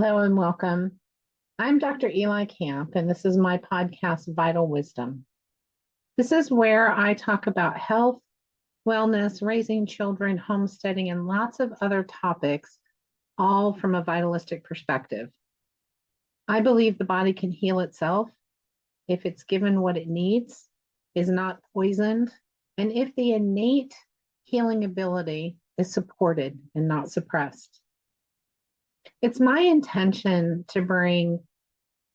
Hello and welcome. I'm Dr. Eli Camp, and this is my podcast, Vital Wisdom. This is where I talk about health, wellness, raising children, homesteading, and lots of other topics, all from a vitalistic perspective. I believe the body can heal itself if it's given what it needs, is not poisoned, and if the innate healing ability is supported and not suppressed. It's my intention to bring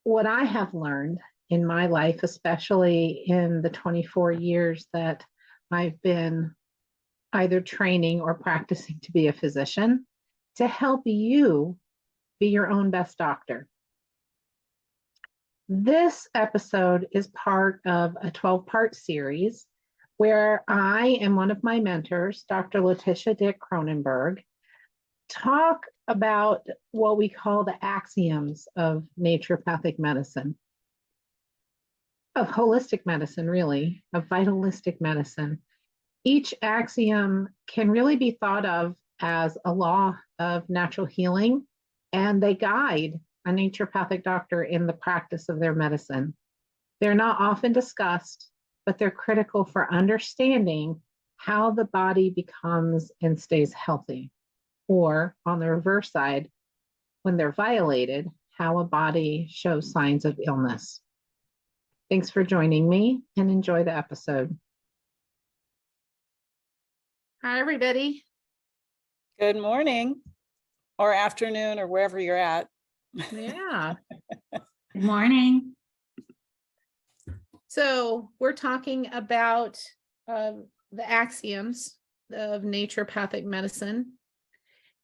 what I have learned in my life, especially in the 24 years that I've been either training or practicing to be a physician, to help you be your own best doctor. This episode is part of a 12-part series where I and one of my mentors, Dr. Letitia Kronenberg, talk about what we call the axioms of naturopathic medicine, of holistic medicine, really, of vitalistic medicine. Each axiom can really be thought of as a law of natural healing, and they guide a naturopathic doctor in the practice of their medicine. They're not often discussed, but they're critical for understanding how the body becomes and stays healthy. Or on the reverse side, when they're violated, how a body shows signs of illness. Thanks for joining me and enjoy the episode. Hi, everybody. Good morning or afternoon or wherever you're at. Yeah. Good morning. So we're talking about the axioms of naturopathic medicine.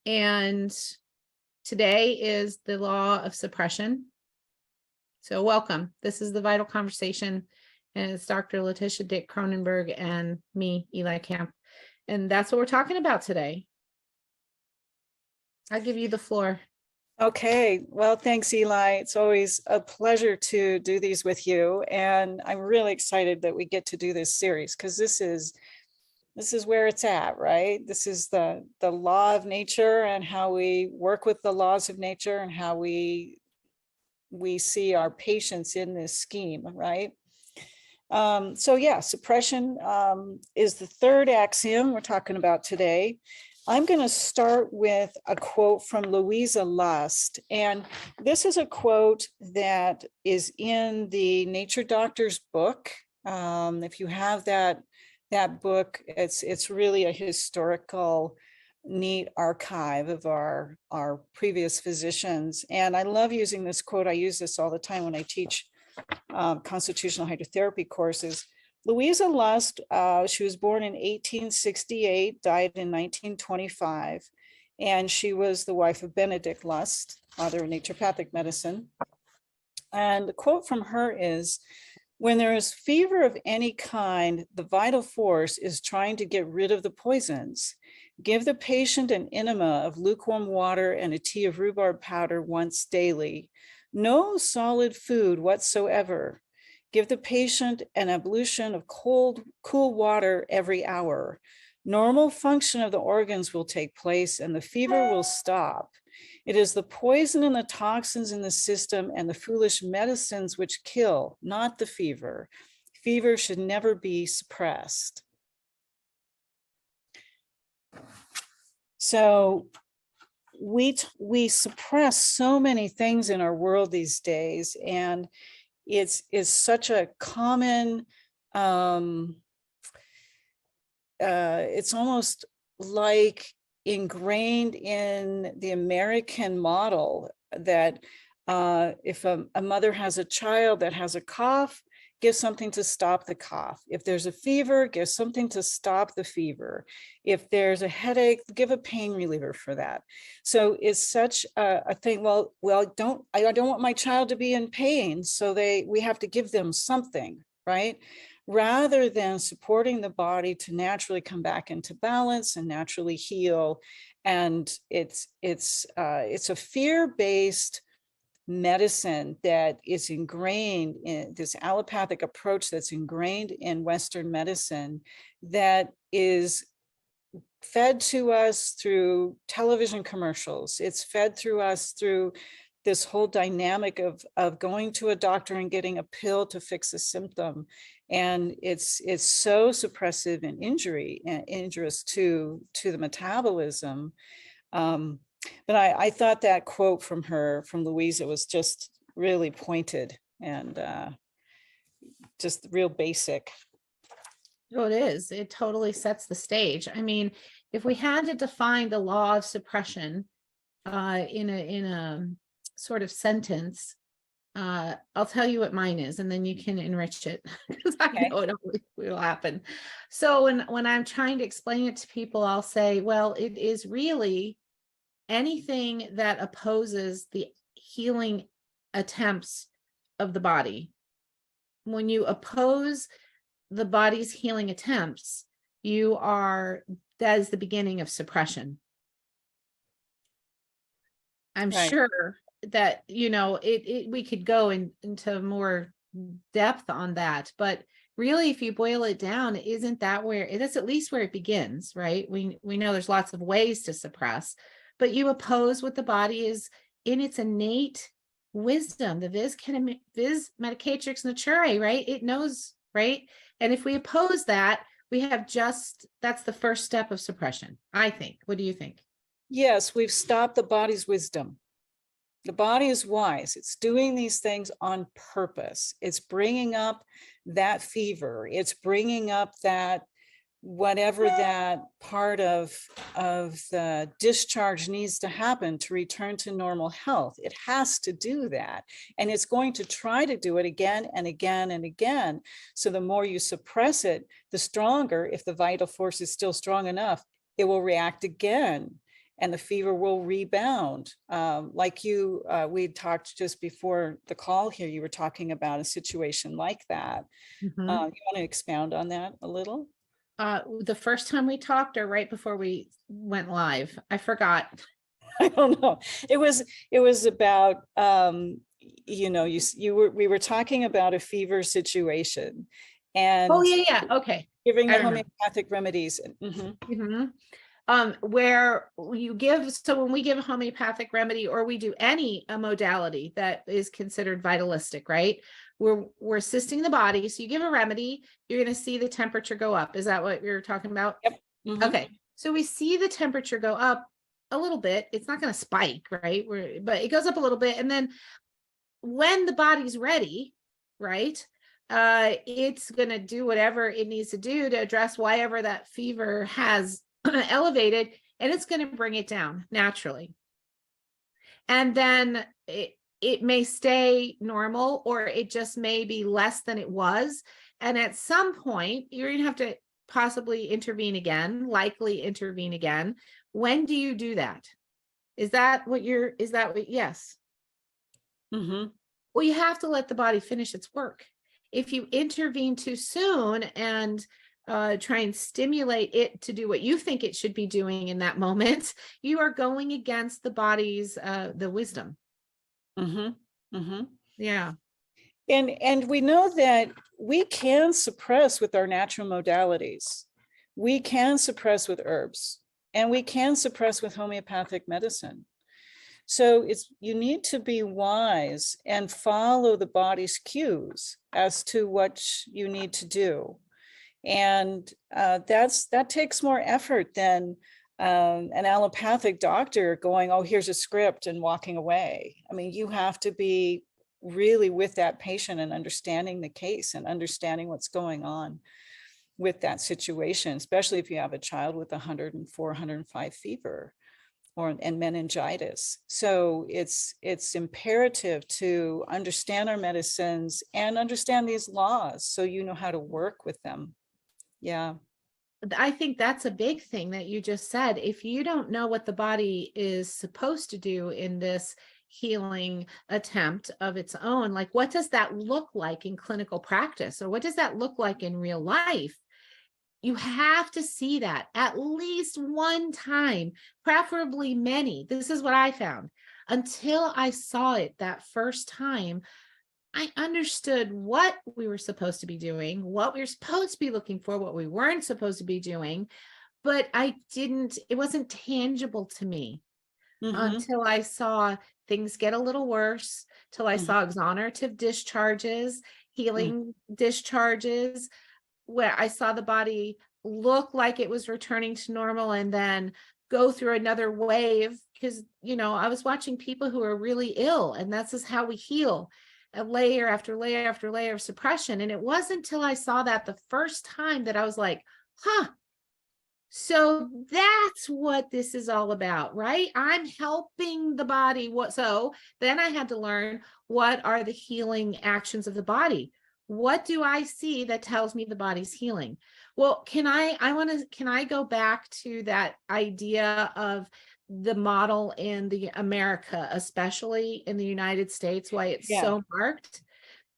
And today is the law of suppression. So welcome. This is the Vital Conversation, and it's Dr. Letitia Kronenberg and me, Eli Camp. And that's what we're talking about today. I'll give you the floor. Okay. Well, thanks, Eli. It's always a pleasure to do these with you. And I'm really excited that we get to do this series because this is where it's at, right? This is the law of nature and how we work with the laws of nature and how we see our patients in this scheme, right? Suppression is the third axiom we're talking about today. I'm going to start with a quote from Louisa Lust. And this is a quote that is in the Nature Doctor's book. If you have that book, it's really a historical, neat archive of our previous physicians. And I love using this quote. I use this all the time when I teach constitutional hydrotherapy courses. Louisa Lust, she was born in 1868, died in 1925, and she was the wife of Benedict Lust, father of naturopathic medicine. And the quote from her is, "When there is fever of any kind, the vital force is trying to get rid of the poisons. Give the patient an enema of lukewarm water and a tea of rhubarb powder once daily. No solid food whatsoever. Give the patient an ablution of cool water every hour. Normal function of the organs will take place and the fever will stop. It is the poison and the toxins in the system and the foolish medicines which kill, not the fever. Fever should never be suppressed." So we suppress so many things in our world these days, and it's such a common, it's almost like ingrained in the American model that if a mother has a child that has a cough, give something to stop the cough. If there's a fever, give something to stop the fever. If there's a headache, give a pain reliever for that. So it's such a thing. Well, I don't want my child to be in pain, so we have to give them something, right? Rather than supporting the body to naturally come back into balance and naturally heal. And it's a fear-based medicine that is ingrained in this allopathic approach that's ingrained in Western medicine, that is fed to us through television commercials. It's fed through us through this whole dynamic of going to a doctor and getting a pill to fix a symptom. And it's so suppressive and injurious to the metabolism. But I thought that quote from Louisa, was just really pointed and just real basic. Oh, it is. It totally sets the stage. I mean, if we had to define the law of suppression in a sort of sentence, I'll tell you what mine is, and then you can enrich it because I Okay. know it will happen. So when I'm trying to explain it to people, I'll say, well, it is really anything that opposes the healing attempts of the body. When you oppose the body's healing attempts, that is the beginning of suppression. I'm Right. sure that, we could go into more depth on that, but really, if you boil it down, isn't that where it is, at least where it begins, right? We know there's lots of ways to suppress, but you oppose what the body is in its innate wisdom, the vis medicatrix naturae, right? It knows, right? And if we oppose that, that's the first step of suppression, I think. What do you think? Yes, we've stopped the body's wisdom. The body is wise. It's doing these things on purpose. It's bringing up that fever. It's bringing up that whatever that part of the discharge needs to happen to return to normal health. It has to do that. And it's going to try to do it again and again and again. So the more you suppress it, the stronger, if the vital force is still strong enough, it will react again. And the fever will rebound. We talked just before the call here, you were talking about a situation like that. You want to expound on that a little? The first time we talked, or right before we went live? I forgot. I don't know. It was about, we were talking about a fever situation and yeah. Okay. giving the homeopathic remedies. Where you give, so when we give a homeopathic remedy, or we do any modality that is considered vitalistic, right? We're assisting the body. So you give a remedy, you're going to see the temperature go up. Is that what you're talking about? Yep. Okay. So we see the temperature go up a little bit. It's not going to spike, right? But it goes up a little bit. And then when the body's ready, right? It's going to do whatever it needs to do to address whatever that fever has elevated, and it's going to bring it down naturally. And then it may stay normal, or it just may be less than it was. And at some point, you're going to have to possibly intervene again, likely intervene again. When do you do that? Yes. Well, you have to let the body finish its work. If you intervene too soon and try and stimulate it to do what you think it should be doing in that moment, you are going against the body's the wisdom. Yeah. And we know that we can suppress with our natural modalities. We can suppress with herbs, and we can suppress with homeopathic medicine. So you need to be wise and follow the body's cues as to what you need to do. And that takes more effort than an allopathic doctor going, oh, here's a script, and walking away. I mean, you have to be really with that patient and understanding the case and understanding what's going on with that situation, especially if you have a child with 104, 105 fever and meningitis. So it's imperative to understand our medicines and understand these laws so you know how to work with them. Yeah. I think that's a big thing that you just said. If you don't know what the body is supposed to do in this healing attempt of its own, like, what does that look like in clinical practice, or what does that look like in real life? You have to see that at least one time, preferably many. This is what I found. Until I saw it that first time, I understood what we were supposed to be doing, what we were supposed to be looking for, what we weren't supposed to be doing, but it wasn't tangible to me until I saw things get a little worse till I saw exonerative discharges, healing discharges, where I saw the body look like it was returning to normal and then go through another wave. Because, I was watching people who are really ill, and that's just how we heal, a layer after layer after layer of suppression. And it wasn't until I saw that the first time that I was like, huh, so that's what this is all about, right? I'm helping the body. So then I had to learn, what are the healing actions of the body? What do I see that tells me the body's healing? Well, can I go back to that idea of the model in the America, especially in the United States, why it's so marked?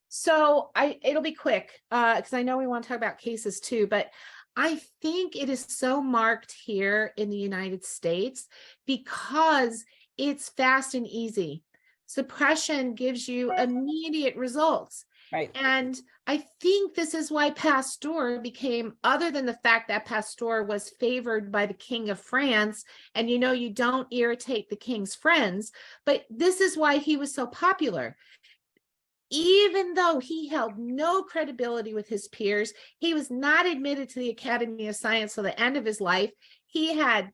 So it'll be quick, because I know we want to talk about cases too, but I think it is so marked here in the United States because it's fast and easy. Suppression gives you immediate results. Right. And I think this is why Pasteur became, other than the fact that Pasteur was favored by the King of France, and you don't irritate the king's friends, but this is why he was so popular. Even though he held no credibility with his peers, he was not admitted to the Academy of Science till the end of his life. He had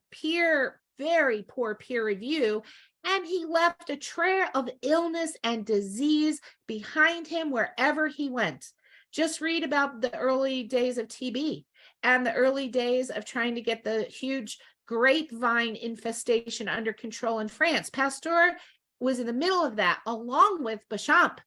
very poor peer review, and he left a trail of illness and disease behind him wherever he went. Just read about the early days of TB and the early days of trying to get the huge grapevine infestation under control in France. Pasteur was in the middle of that, along with Béchamp.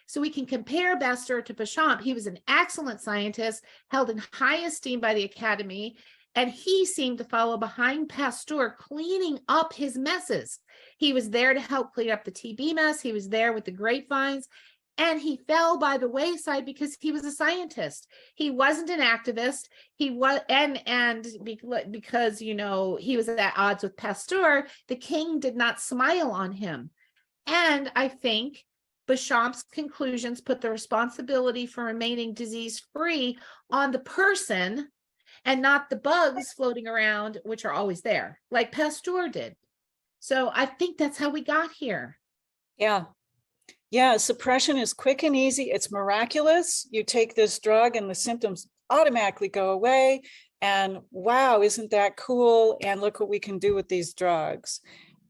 So we can compare Pasteur to Béchamp. He was an excellent scientist, held in high esteem by the Academy, and he seemed to follow behind Pasteur, cleaning up his messes. He was there to help clean up the TB mess. He was there with the grapevines, and he fell by the wayside because he was a scientist. He wasn't an activist. He was, and because he was at odds with Pasteur, the king did not smile on him. And I think Béchamp's conclusions put the responsibility for remaining disease-free on the person and not the bugs floating around, which are always there, like Pasteur did. So I think that's how we got here. Yeah. Yeah. Suppression is quick and easy. It's miraculous. You take this drug and the symptoms automatically go away. And wow, isn't that cool? And look what we can do with these drugs.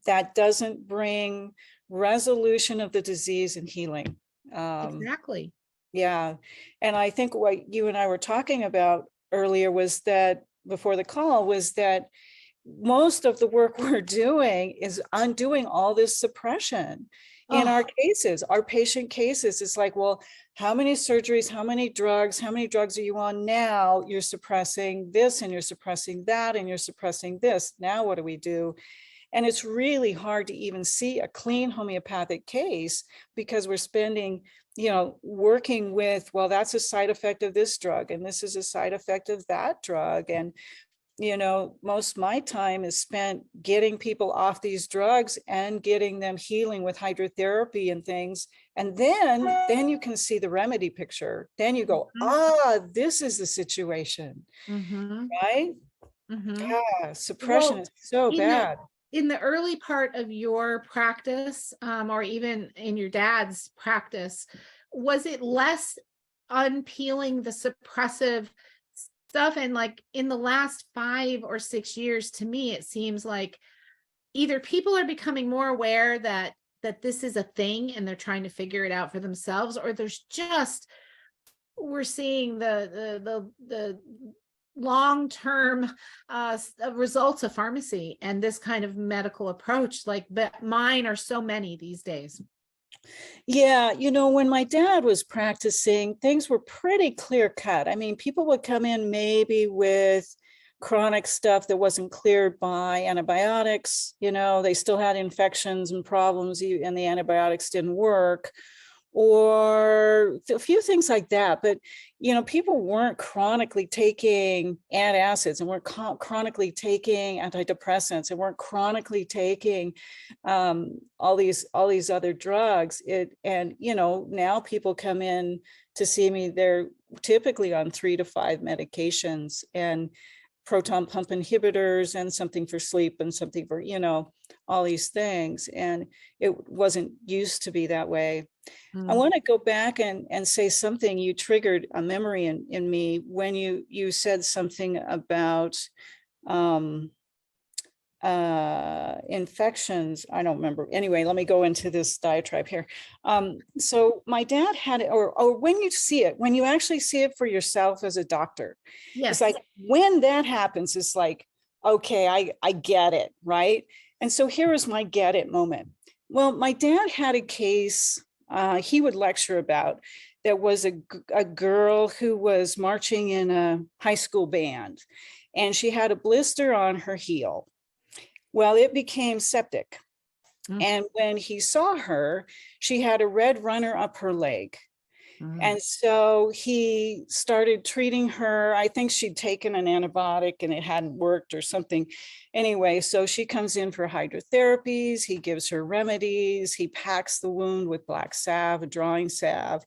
That doesn't bring resolution of the disease and healing. Exactly. Yeah. And I think what you and I were talking about earlier was that, before the call, was that most of the work we're doing is undoing all this suppression in our cases, our patient cases. It's like, well, how many surgeries, how many drugs are you on now? You're suppressing this and you're suppressing that and you're suppressing this. Now what do we do? And it's really hard to even see a clean homeopathic case because we're spending, working with, well, that's a side effect of this drug, and this is a side effect of that drug. And, most of my time is spent getting people off these drugs and getting them healing with hydrotherapy and things. And then you can see the remedy picture. Then you go, this is the situation, right? Yeah, suppression is so bad. In the early part of your practice, or even in your dad's practice, was it less unpeeling the suppressive stuff? And like in the last 5 or 6 years, to me, it seems like either people are becoming more aware that this is a thing and they're trying to figure it out for themselves, or we're seeing the long-term results of pharmacy and this kind of medical approach. Like, but mine are so many these days. Yeah, when my dad was practicing, things were pretty clear cut. I mean, people would come in maybe with chronic stuff that wasn't cleared by antibiotics. They still had infections and problems, and the antibiotics didn't work, or a few things like that. But, people weren't chronically taking antacids and weren't chronically taking antidepressants and weren't chronically taking all these other drugs. Now people come in to see me, they're typically on 3 to 5 medications. And proton pump inhibitors and something for sleep and something for, all these things. And it wasn't used to be that way. I want to go back and say something. You triggered a memory in me when you said something about infections. I don't remember. Anyway, let me go into this diatribe here. So my dad had it, or when you see it, when you actually see it for yourself as a doctor, Yes. it's like when that happens, it's like, okay, I get it, right? And so here is my get it moment. Well, my dad had a case he would lecture about. There was a girl who was marching in a high school band, and she had a blister on her heel. Well, it became septic. And when he saw her, she had a red runner up her leg. And so he started treating her. I think she'd taken an antibiotic and it hadn't worked or something. Anyway, so she comes in for hydrotherapies. He gives her remedies. He packs the wound with black salve, a drawing salve,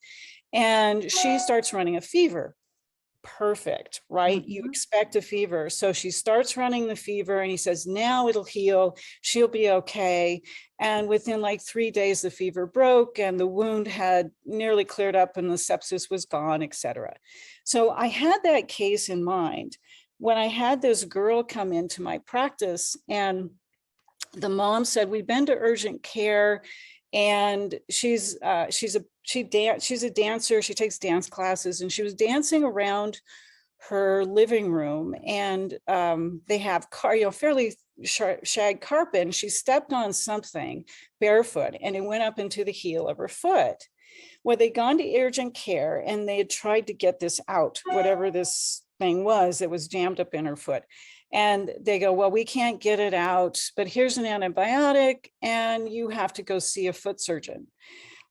and she starts running a fever. Perfect, right? You expect a fever. So she starts running the fever and he says, now it'll heal. She'll be okay. And within like 3 days, the fever broke and the wound had nearly cleared up and the sepsis was gone, etc. So I had that case in mind when I had this girl come into my practice, and the mom said, we've been to urgent care, and she's a dancer. She takes dance classes, and she was dancing around her living room, and they have fairly shag carpet, and she stepped on something barefoot and it went up into the heel of her foot. Well, they'd gone to urgent care and they had tried to get this out, whatever this thing was that was jammed up in her foot. And they go, well, we can't get it out, but here's an antibiotic and you have to go see a foot surgeon.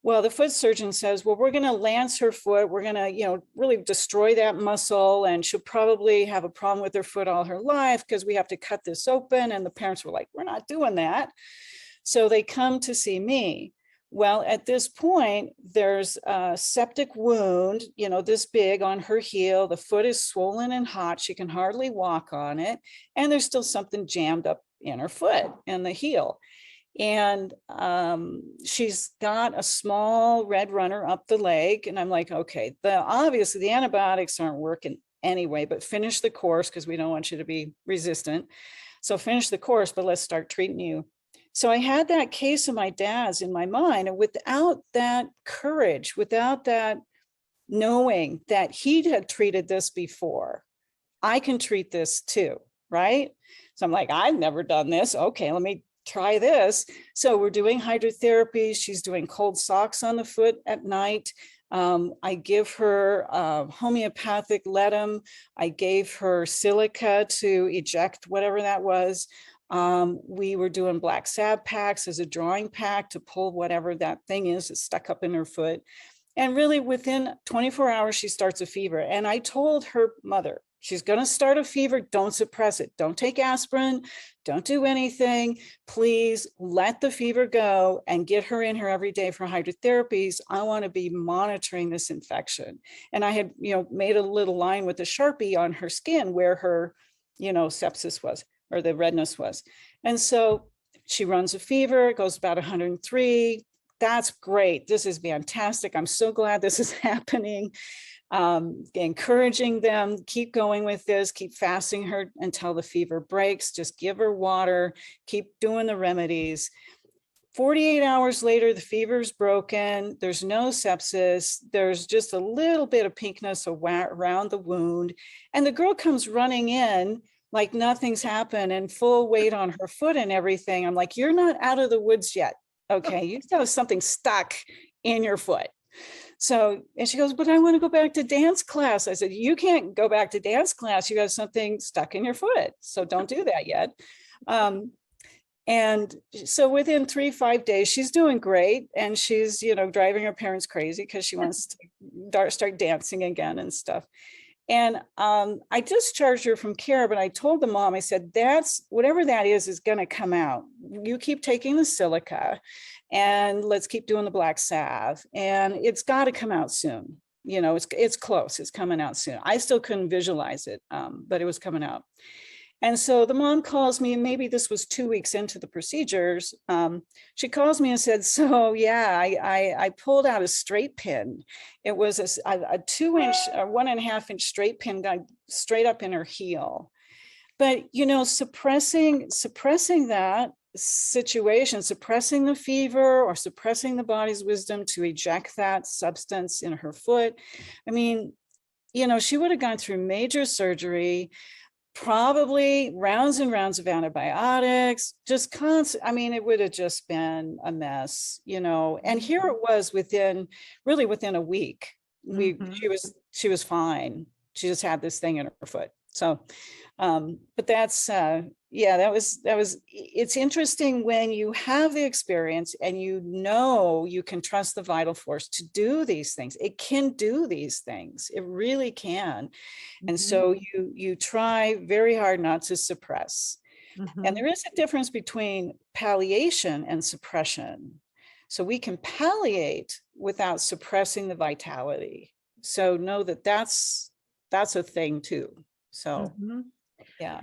Well, the foot surgeon says, well, we're going to lance her foot. We're going to, really destroy that muscle. And she'll probably have a problem with her foot all her life because we have to cut this open. And the parents were like, we're not doing that. So they come to see me. Well, at this point, there's a septic wound, this big on her heel. The foot is swollen and hot. She can hardly walk on it. And there's still something jammed up in her foot and the heel. And she's got a small red runner up the leg. And I'm like, okay, obviously the antibiotics aren't working anyway, but finish the course because we don't want you to be resistant. So finish the course, but let's start treating you. So I had that case of my dad's in my mind, and without that courage, without that knowing that he had treated this before, I can treat this too, right? So I'm like, I've never done this. Okay, let me try this. So we're doing hydrotherapy. She's doing cold socks on the foot at night. I give her homeopathic letum. I gave her silica to eject whatever that was. We were doing black salve packs as a drawing pack to pull whatever that thing is that's stuck up in her foot. And really within 24 hours, she starts a fever. And I told her mother, she's going to start a fever. Don't suppress it. Don't take aspirin. Don't do anything. Please let the fever go and get her in here every day for hydrotherapies. I want to be monitoring this infection. And I had, made a little line with a Sharpie on her skin where her, sepsis was, or the redness was. And so she runs a fever, it goes about 103. That's great. This is fantastic. I'm so glad this is happening. Encouraging them, keep going with this, keep fasting her until the fever breaks, just give her water, keep doing the remedies. 48 hours later, the fever's broken. There's no sepsis. There's just a little bit of pinkness around the wound. And the girl comes running in like nothing's happened and full weight on her foot and everything. I'm like, you're not out of the woods yet. Okay, you still have something stuck in your foot. So, and she goes, but I want to go back to dance class. I said, you can't go back to dance class. You have something stuck in your foot. So don't do that yet. And so within 3-5 days, she's doing great. And she's, driving her parents crazy because she wants to start dancing again and stuff. And I discharged her from care, but I told the mom, I said, whatever that is going to come out. You keep taking the silica and let's keep doing the black salve, and it's got to come out soon. you know, it's close, it's coming out soon. I still couldn't visualize it, but it was coming out. And so the mom calls me, and maybe this was 2 weeks into the procedures. She calls me and said, so yeah, I pulled out a straight pin. It was a 2-inch or 1.5-inch straight pin got straight up in her heel. But, you know, suppressing that situation, suppressing the fever or suppressing the body's wisdom to eject that substance in her foot. I mean, you know, she would have gone through major surgery, probably rounds and rounds of antibiotics, just constant. I mean, it would have just been a mess, you know. And here it was within a week. She was fine. She just had this thing in her foot. So, but that's yeah, that was it's interesting when you have the experience and you know you can trust the vital force to do these things. It can do these things. It really can. And so you try very hard not to suppress. And there is a difference between palliation and suppression. So we can palliate without suppressing the vitality. So know that that's a thing too. So yeah.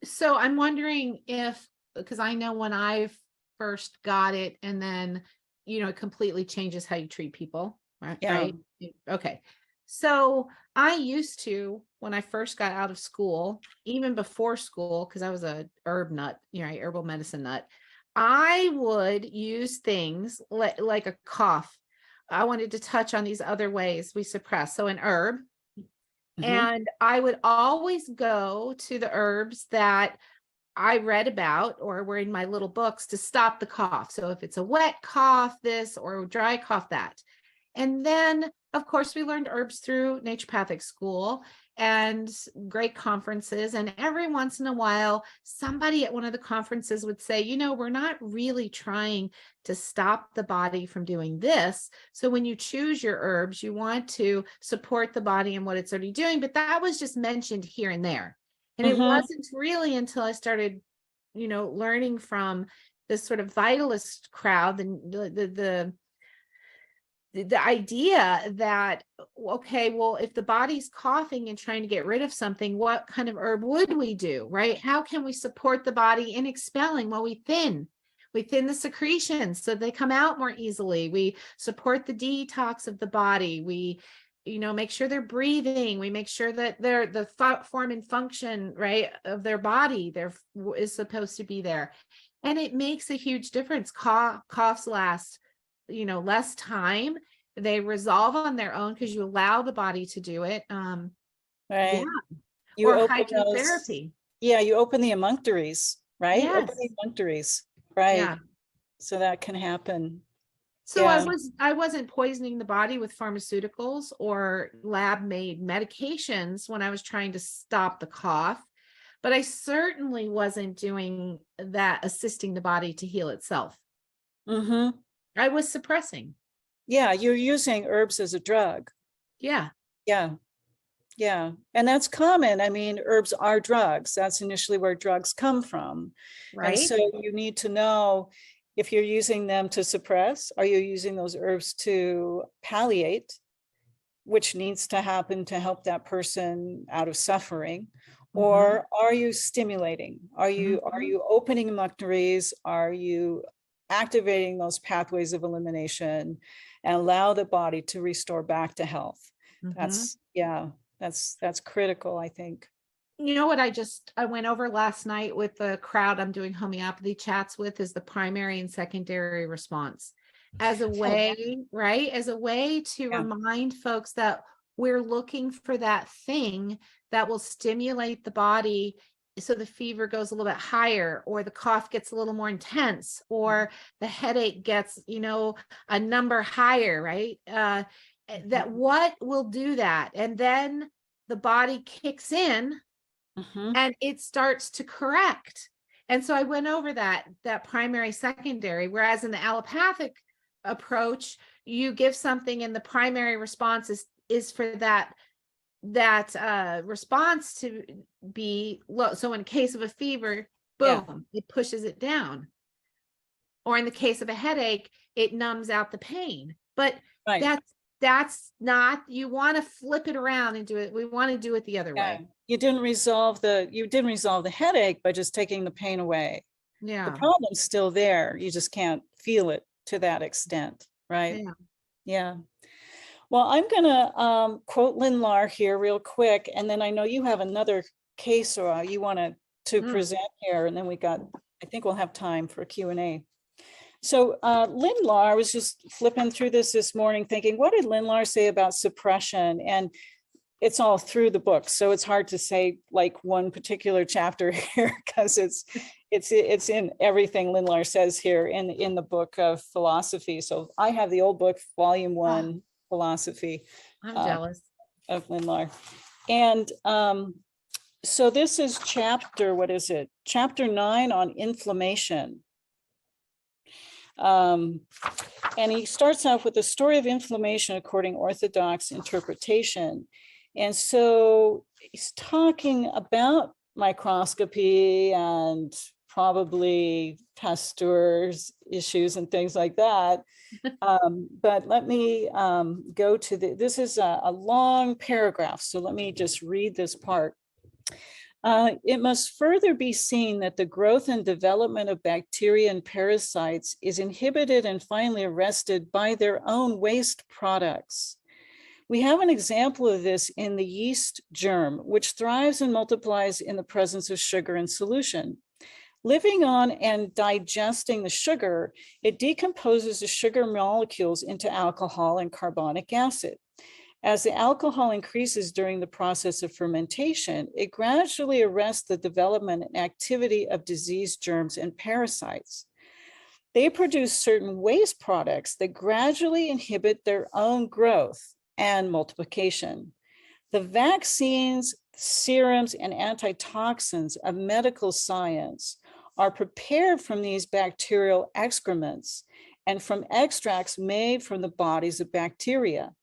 So I'm wondering if, because I know when I first got it, and then, you know, it completely changes how you treat people, right? Yeah. Right? Okay. So I used to, when I first got out of school, even before school, because I was a herb nut, you know, herbal medicine nut, I would use things like a cough. I wanted to touch on these other ways we suppress. So an herb. And I would always go to the herbs that I read about or were in my little books to stop the cough. So if it's a wet cough, this, or a dry cough, that. And then, of course, we learned herbs through naturopathic school and great conferences. And every once in a while, somebody at one of the conferences would say, you know, we're not really trying to stop the body from doing this. So when you choose your herbs, you want to support the body and what it's already doing. But that was just mentioned here and there. And it wasn't really until I started, you know, learning from this sort of vitalist crowd, the idea that, okay, well, if the body's coughing and trying to get rid of something, what kind of herb would we do, right? How can we support the body in expelling? Well, we thin the secretions so they come out more easily. We support the detox of the body. We, you know, make sure they're breathing. We make sure that they're the form and function, right, of their body there is supposed to be there. And it makes a huge difference. Coughs last, you know, less time. They resolve on their own because you allow the body to do it. Right. Yeah. You Or open hydrotherapy. you open the emunctories, right? Yes. Open the emunctories, right? Yeah. So that can happen. So Yeah. I wasn't poisoning the body with pharmaceuticals or lab-made medications when I was trying to stop the cough, but I certainly wasn't doing that, assisting the body to heal itself. I was suppressing. Yeah, you're using herbs as a drug. Yeah. Yeah. Yeah. And that's common. I mean, herbs are drugs. That's initially where drugs come from. Right. And so you need to know if you're using them to suppress, are you using those herbs to palliate, which needs to happen to help that person out of suffering? Or are you stimulating? Are you opening emunctories? Are you activating those pathways of elimination and allow the body to restore back to health? That's critical, I think. You know what I went over last night with the crowd I'm doing homeopathy chats with is the primary and secondary response as a way, right? As a way to remind folks that we're looking for that thing that will stimulate the body so the fever goes a little bit higher, or the cough gets a little more intense, or the headache gets, you know, a number higher, right? That what will do that? And then the body kicks in and it starts to correct. And so I went over that primary, secondary, whereas in the allopathic approach, you give something and the primary response is for that response to be low. So in case of a fever, boom, it pushes it down. Or in the case of a headache, it numbs out the pain. But that's that's not, you want to flip it around and do it. We want to do it the other Yeah. way. You didn't resolve the headache by just taking the pain away. The Yeah. problem's still there. You just can't feel it to that extent, right? Yeah. Yeah. Well, I'm gonna quote Lynn Lahr here real quick, and then I know you have another case or you wanted to present here, and then I think we'll have time for a Q&A. So Lynn Lahr, I was just flipping through this morning thinking, what did Lynn Lahr say about suppression? And it's all through the book, so it's hard to say like one particular chapter here because it's in everything Lynn Lahr says here in the book of philosophy. So I have the old book, volume 1, philosophy. I'm jealous. Of Lynn Lahr. And so this is chapter, what is it? Chapter 9 on inflammation. And he starts off with the story of inflammation according Orthodox interpretation. And so he's talking about microscopy and probably Pasteur's issues and things like that. But let me go to this is a long paragraph. So let me just read this part. It must further be seen that the growth and development of bacteria and parasites is inhibited and finally arrested by their own waste products. We have an example of this in the yeast germ, which thrives and multiplies in the presence of sugar in solution. Living on and digesting the sugar, it decomposes the sugar molecules into alcohol and carbonic acid. As the alcohol increases during the process of fermentation, it gradually arrests the development and activity of disease germs and parasites. They produce certain waste products that gradually inhibit their own growth and multiplication. The vaccines, serums, and antitoxins of medical science are prepared from these bacterial excrements and from extracts made from the bodies of bacteria.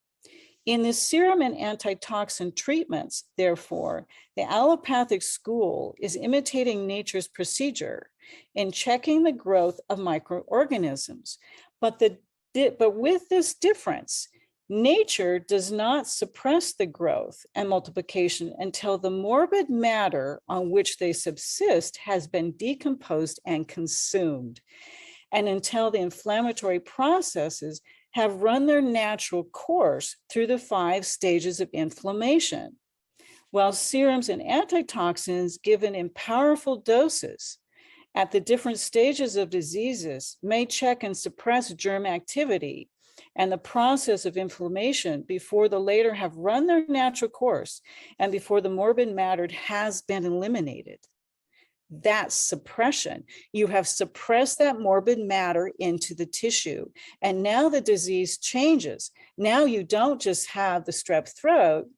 In the serum and antitoxin treatments, therefore, the allopathic school is imitating nature's procedure in checking the growth of microorganisms. But with this difference, nature does not suppress the growth and multiplication until the morbid matter on which they subsist has been decomposed and consumed, and until the inflammatory processes have run their natural course through the 5 stages of inflammation. While serums and antitoxins given in powerful doses at the different stages of diseases may check and suppress germ activity and the process of inflammation before the later have run their natural course and before the morbid matter has been eliminated. That's suppression. You have suppressed that morbid matter into the tissue. And now the disease changes. Now you don't just have the strep throat.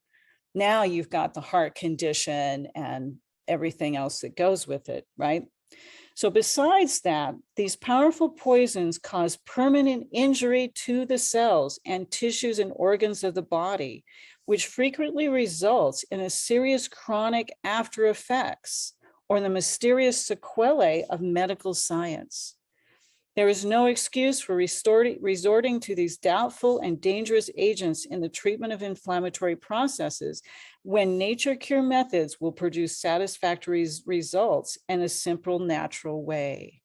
Now you've got the heart condition and everything else that goes with it, right? So besides that, these powerful poisons cause permanent injury to the cells and tissues and organs of the body, which frequently results in a serious chronic after effects or the mysterious sequelae of medical science. There is no excuse for resorting to these doubtful and dangerous agents in the treatment of inflammatory processes when nature cure methods will produce satisfactory results in a simple, natural way.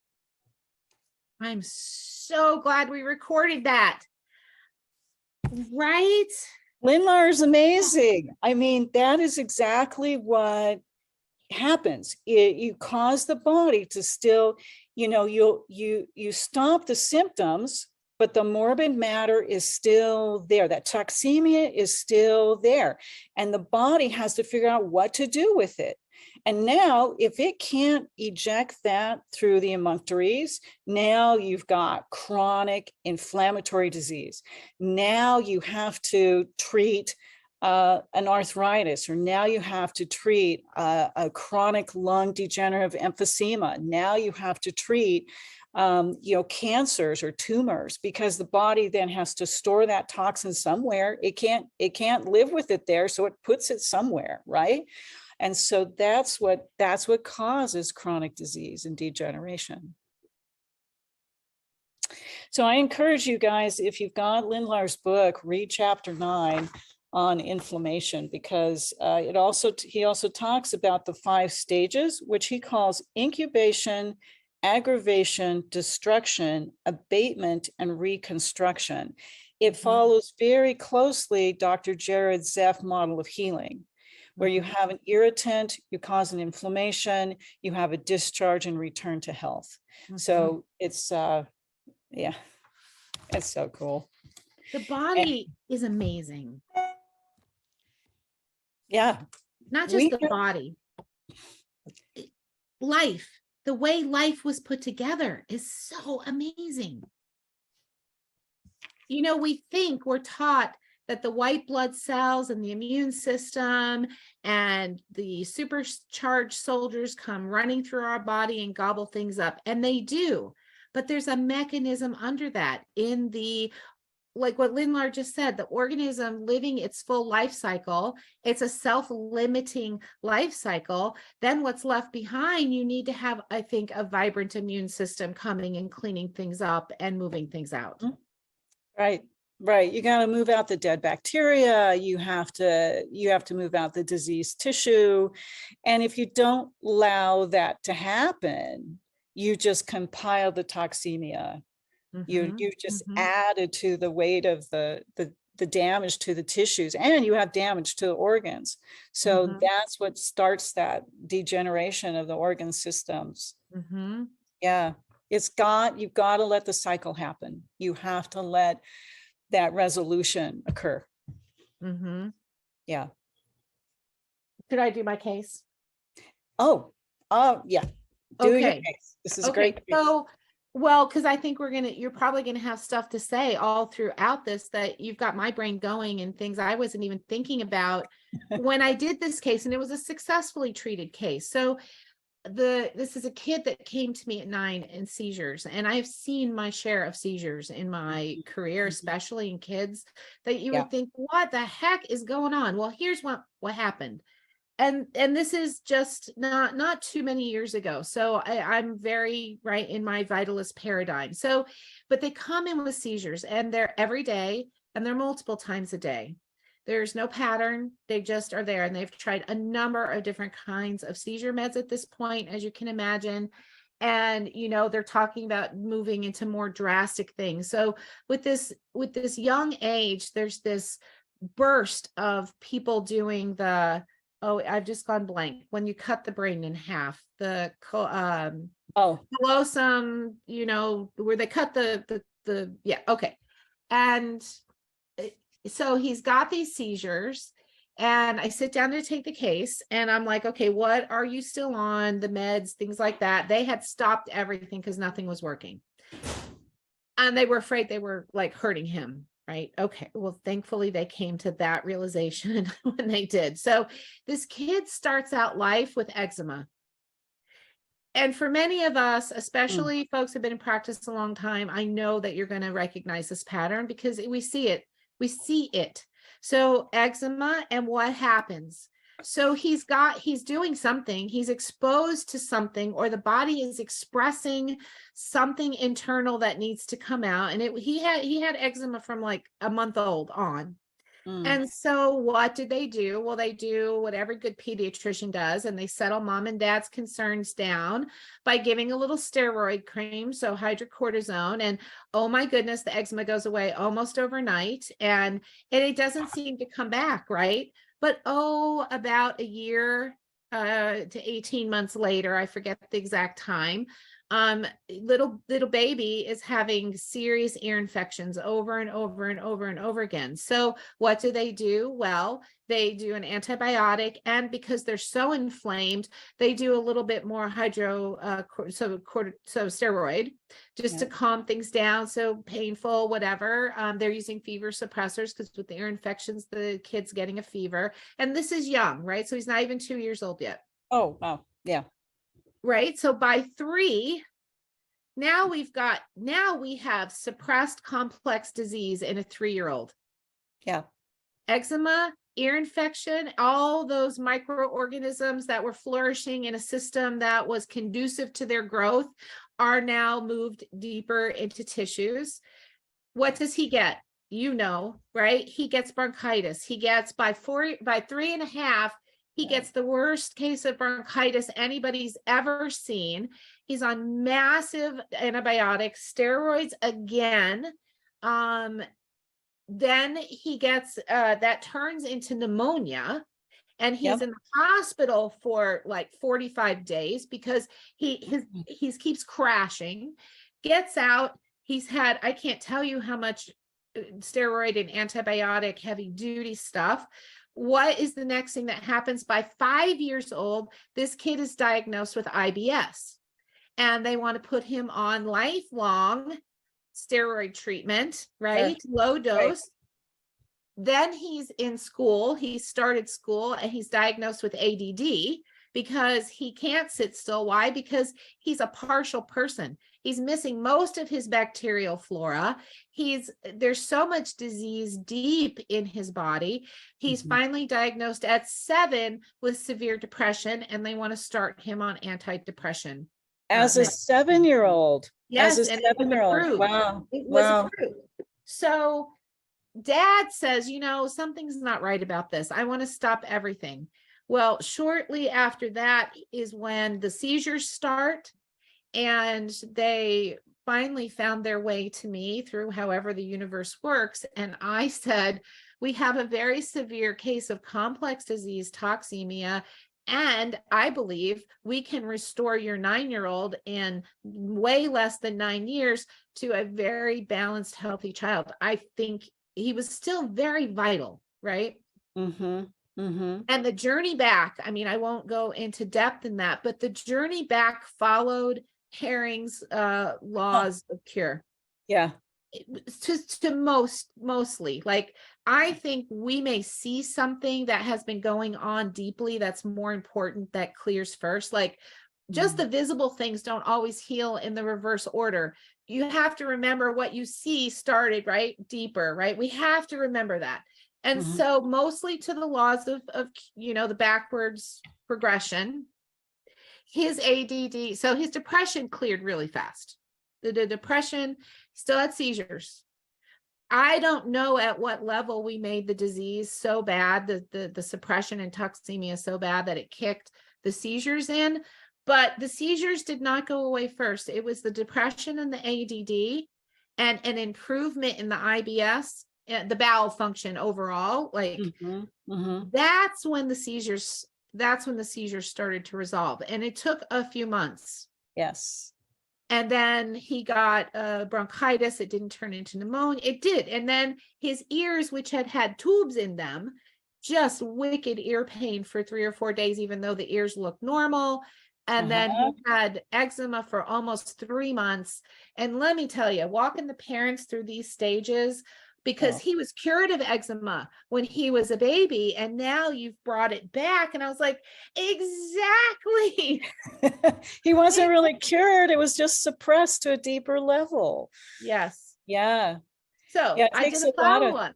I'm so glad we recorded that. Right? Lynn Lahr is amazing. I mean, that is exactly what happens. You cause the body to still, you stop the symptoms, but the morbid matter is still there. That toxemia is still there. And the body has to figure out what to do with it. And now, if it can't eject that through the emunctories, now you've got chronic inflammatory disease. Now you have to treat an arthritis, or now you have to treat a chronic lung degenerative emphysema. Now you have to treat cancers or tumors, because the body then has to store that toxin somewhere. It can't live with it there, so it puts it somewhere, right? And so that's what causes chronic disease and degeneration. So I encourage you guys, if you've got Lindlar's book, read chapter 9 on inflammation, because he also talks about the 5 stages, which he calls incubation, aggravation, destruction, abatement, and reconstruction. It follows very closely Dr. Jared Zeff model of healing, where you have an irritant, you cause an inflammation, you have a discharge and return to health. So it's yeah, it's so cool. The body is amazing. Yeah. Not just the body. Life, the way life was put together is so amazing. You know, we're taught that the white blood cells and the immune system and the supercharged soldiers come running through our body and gobble things up. And they do. But there's a mechanism under that in the, like what Lindlar just said, the organism living its full life cycle. It's a self-limiting life cycle. Then what's left behind, you need to have, I think, a vibrant immune system coming and cleaning things up and moving things out. Right. Right. You got to move out the dead bacteria. You have to move out the diseased tissue. And if you don't allow that to happen, you just compile the toxemia. You just added to the weight of the damage to the tissues, and you have damage to the organs. So that's what starts that degeneration of the organ systems. Yeah. You've got to let the cycle happen. You have to let that resolution occur. Yeah. Should I do my case? Oh, yeah. Do your case. This is great. So, well, because I think you're probably gonna have stuff to say all throughout this that you've got my brain going and things I wasn't even thinking about when I did this case, and it was a successfully treated case. So this is a kid that came to me at 9 in seizures, and I've seen my share of seizures in my career, especially in kids, that you would think, what the heck is going on? Well, here's what happened. And this is just not too many years ago. So I'm very right in my vitalist paradigm. So, but they come in with seizures, and they're every day, and they're multiple times a day. There's no pattern. They just are there, and they've tried a number of different kinds of seizure meds at this point, as you can imagine. And, you know, they're talking about moving into more drastic things. So with this young age, there's this burst of people doing I've just gone blank. When you cut the brain in half, the callosum, you know, where they cut okay. And so he's got these seizures, and I sit down to take the case, and I'm like, okay, what are you still on? The meds, things like that. They had stopped everything because nothing was working. And they were afraid they were like hurting him. Right. Okay. Well, thankfully they came to that realization when they did. So this kid starts out life with eczema. And for many of us, especially folks who've been in practice a long time, I know that you're going to recognize this pattern because we see it. So eczema, and what happens? So he's doing something, he's exposed to something, or the body is expressing something internal that needs to come out. And he had eczema from like a month old on. And so what did they do? Well, they do what every good pediatrician does, and they settle mom and dad's concerns down by giving a little steroid cream, so hydrocortisone, and oh my goodness, the eczema goes away almost overnight, and it doesn't seem to come back, right? But about a year to 18 months later, I forget the exact time, little baby is having serious ear infections over and over and over and over again. So what do? Well, they do an antibiotic, and because they're so inflamed, they do a little bit more steroid just to calm things down. So painful, whatever. They're using fever suppressors because with the ear infections, the kid's getting a fever. And this is young, right? So he's not even 2 years old yet. Oh, wow. Yeah. Right. So by 3, now we have suppressed complex disease in a 3-year-old. Yeah. Eczema, ear infection, all those microorganisms that were flourishing in a system that was conducive to their growth, are now moved deeper into tissues. What does he get? You know, right? He gets bronchitis. He gets by 3.5, he gets the worst case of bronchitis anybody's ever seen. He's on massive antibiotics, steroids again. Then he gets that turns into pneumonia, and he's in the hospital for like 45 days because he keeps crashing. Gets out. He's had, I can't tell you how much steroid and antibiotic heavy duty stuff. What is the next thing that happens? By 5 years old, this kid is diagnosed with IBS, and they want to put him on lifelong steroid treatment, right? Low dose. Right. Then he's in school. He started school and he's diagnosed with ADD because he can't sit still. Why? Because he's a partial person. He's missing most of his bacterial flora. There's so much disease deep in his body. He's finally diagnosed at 7 with severe depression, and they want to start him on antidepressant. As a 7-year-old. Yes, as a 7-year-old. Wow. It was approved. So Dad says, something's not right about this. I want to stop everything. Well, shortly after that is when the seizures start, and they finally found their way to me through however the universe works. And I said, we have a very severe case of complex disease, toxemia, and I believe we can restore your 9-year-old in way less than 9 years to a very balanced, healthy child. I think he was still very vital, right? And the journey back, I won't go into depth in that, but the journey back followed Herring's laws of cure. Yeah. To mostly, like, I think we may see something that has been going on deeply that's more important that clears first. Like, just the visible things don't always heal in the reverse order. You have to remember what you see started right deeper, right? We have to remember that. And so mostly to the laws of the backwards progression. His ADD, so his depression cleared really fast. The depression, still had seizures. I don't know at what level we made the disease so bad, the suppression and toxemia so bad that it kicked the seizures in, but the seizures did not go away first. It was the depression and the ADD and an improvement in the IBS, the bowel function overall. Like that's when the seizures started to resolve, and it took a few months. Yes. And then he got bronchitis. It didn't turn into pneumonia. It did. And then his ears, which had tubes in them, just wicked ear pain for 3 or 4 days, even though the ears looked normal. And then he had eczema for almost 3 months. And let me tell you, walking the parents through these stages, because he was cured of eczema when he was a baby, and now you've brought it back. And I was like, exactly. He wasn't really cured. It was just suppressed to a deeper level. Yes. Yeah. So I did a follow-up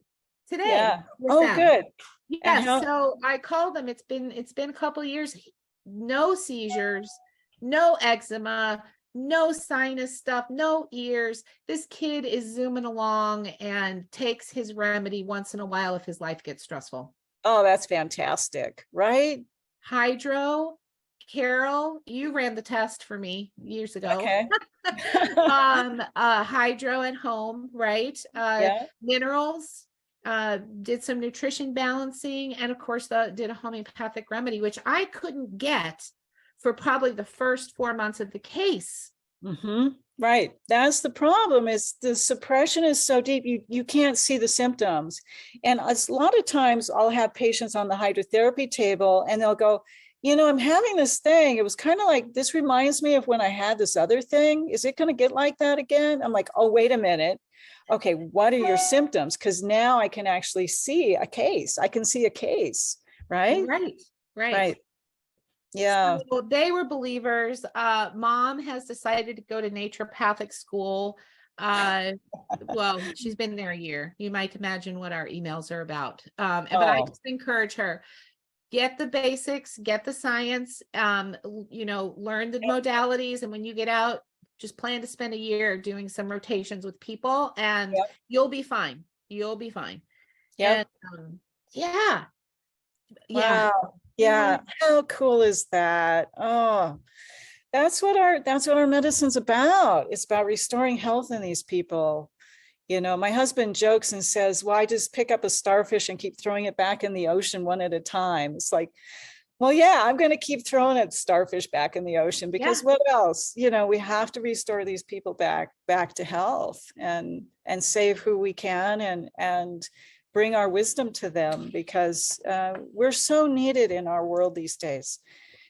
today. Yeah. Oh, good. Yes. So I called them. It's been a couple of years. No seizures, no eczema, no sinus stuff, no ears. This kid is zooming along and takes his remedy once in a while if his life gets stressful. Oh, that's fantastic, right? Hydro, Carol, you ran the test for me years ago. Okay. Hydro at home, right? Minerals, did some nutrition balancing, and of course did a homeopathic remedy, which I couldn't get for probably the first 4 months of the case. Right. That's the problem, is the suppression is so deep, you can't see the symptoms. And a lot of times I'll have patients on the hydrotherapy table and they'll go, I'm having this thing. It was kind of like, this reminds me of when I had this other thing. Is it going to get like that again? I'm like, oh, wait a minute. Okay, what are your symptoms? Because now I can actually see a case. I can see a case, right? Right. Yeah. So they were believers. Mom has decided to go to naturopathic school. Well, she's been there a year. You might imagine what our emails are about. But I just encourage her, get the basics, get the science, learn the modalities. And when you get out, just plan to spend a year doing some rotations with people, and Yep. you'll be fine. You'll be fine. Yep. And yeah. Yeah. Wow. Yeah. How cool is that? Oh, that's what our medicine's about. It's about restoring health in these people. You know, my husband jokes and says, why just pick up a starfish and keep throwing it back in the ocean one at a time? It's like, well, yeah, I'm going to keep throwing a starfish back in the ocean because Yeah. what else? You know, we have to restore these people back to health and save who we can and bring our wisdom to them, because we're so needed in our world these days.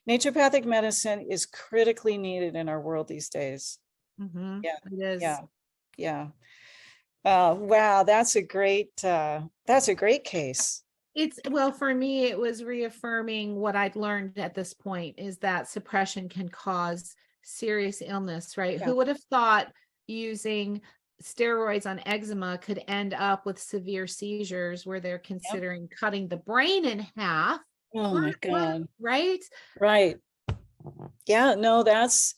Naturopathic medicine is critically needed in our world these days. Mhm. Yeah. It is. Yeah. Yeah. Wow, that's a great case. It's, well, for me, it was reaffirming what I'd learned at this point, is that suppression can cause serious illness, right? Yeah. Who would have thought using steroids on eczema could end up with severe seizures where they're considering cutting the brain in half? Oh my God. Right? Right. Yeah, no, that's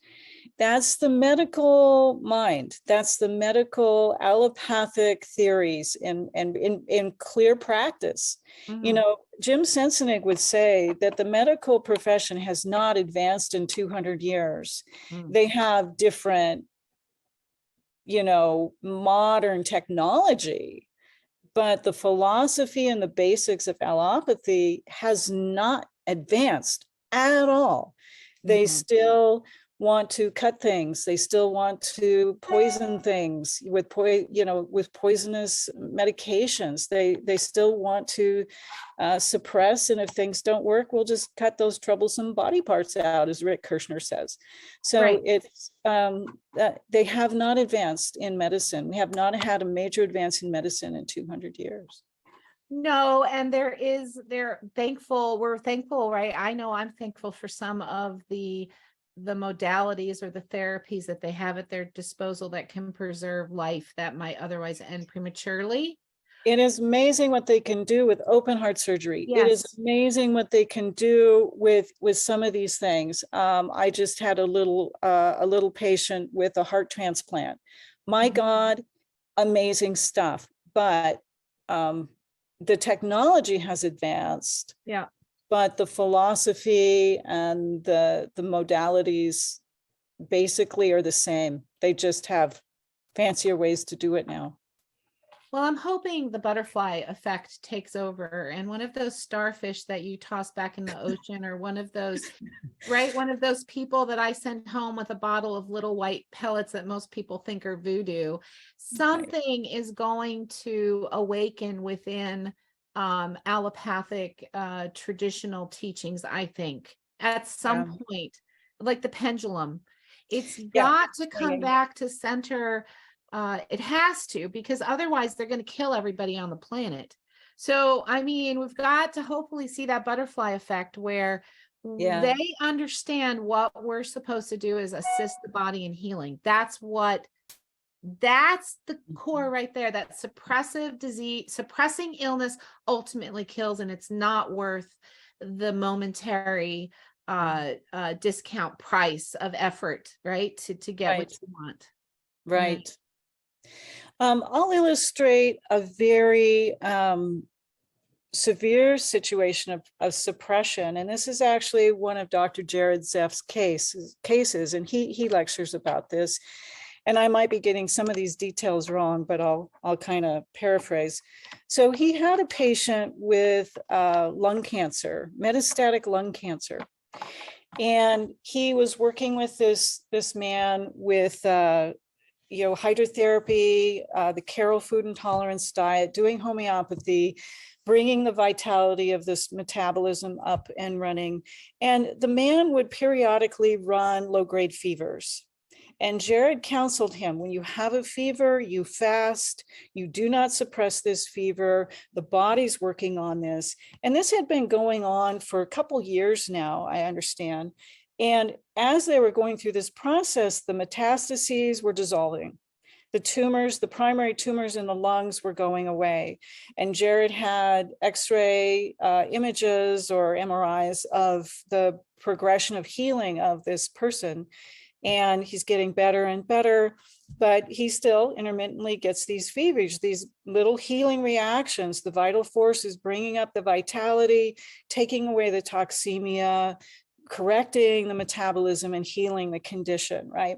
the medical mind. That's the medical allopathic theories in clear practice. You Mhm. know, Jim Sensenig would say that the medical profession has not advanced in 200 years. Mm. They have different, you know, modern technology, but the philosophy and the basics of allopathy has not advanced at all. They Mhm. still want to cut things. They still want to poison things with with poisonous medications. They still want to suppress, and if things don't work, we'll just cut those troublesome body parts out, as Rick Kirshner says. So Right. it's they have not advanced in medicine. We have not had a major advance in medicine in 200 years. No, and they're thankful. We're thankful, right? I know I'm thankful for some of the modalities or the therapies that they have at their disposal that can preserve life that might otherwise end prematurely. It is amazing what they can do with open heart surgery. It is Yes. amazing what they can do with some of these things. I just had a little patient with a heart transplant. My Mhm. God, amazing stuff. But the technology has advanced, Yeah. but the philosophy and the modalities basically are the same. They just have fancier ways to do it now. Well, I'm hoping the butterfly effect takes over, and one of those starfish that you toss back in the ocean, or one of those, right? One of those people that I send home with a bottle of little white pellets that most people think are voodoo. Something is going to awaken within allopathic traditional teachings, I think, at some point, like the pendulum. It's Yeah. got to come back to center. It has to, because otherwise they're going to kill everybody on the planet. So, I mean, we've got to hopefully see that butterfly effect where they understand what we're supposed to do is assist the body in healing. That's the core right there. That suppressive disease, suppressing illness ultimately kills, and it's not worth the momentary discount price of effort, right? To get what you want. Right. I'll illustrate a very severe situation of suppression. And this is actually one of Dr. Jared Zeff's cases, and he lectures about this. And I might be getting some of these details wrong, but I'll kind of paraphrase. So he had a patient with lung cancer, metastatic lung cancer. And he was working with this man with hydrotherapy, the Carroll food intolerance diet, doing homeopathy, bringing the vitality of this metabolism up and running. And the man would periodically run low-grade fevers. And Jared counseled him, when you have a fever, you fast, you do not suppress this fever, the body's working on this. And this had been going on for a couple years now, I understand. And as they were going through this process, the metastases were dissolving. The tumors, the primary tumors in the lungs were going away. And Jared had X-ray images or MRIs of the progression of healing of this person. and he's getting better and better, but he still intermittently gets these fevers, these little healing reactions. The vital force is bringing up the vitality, taking away the toxemia, correcting the metabolism and healing the condition, right?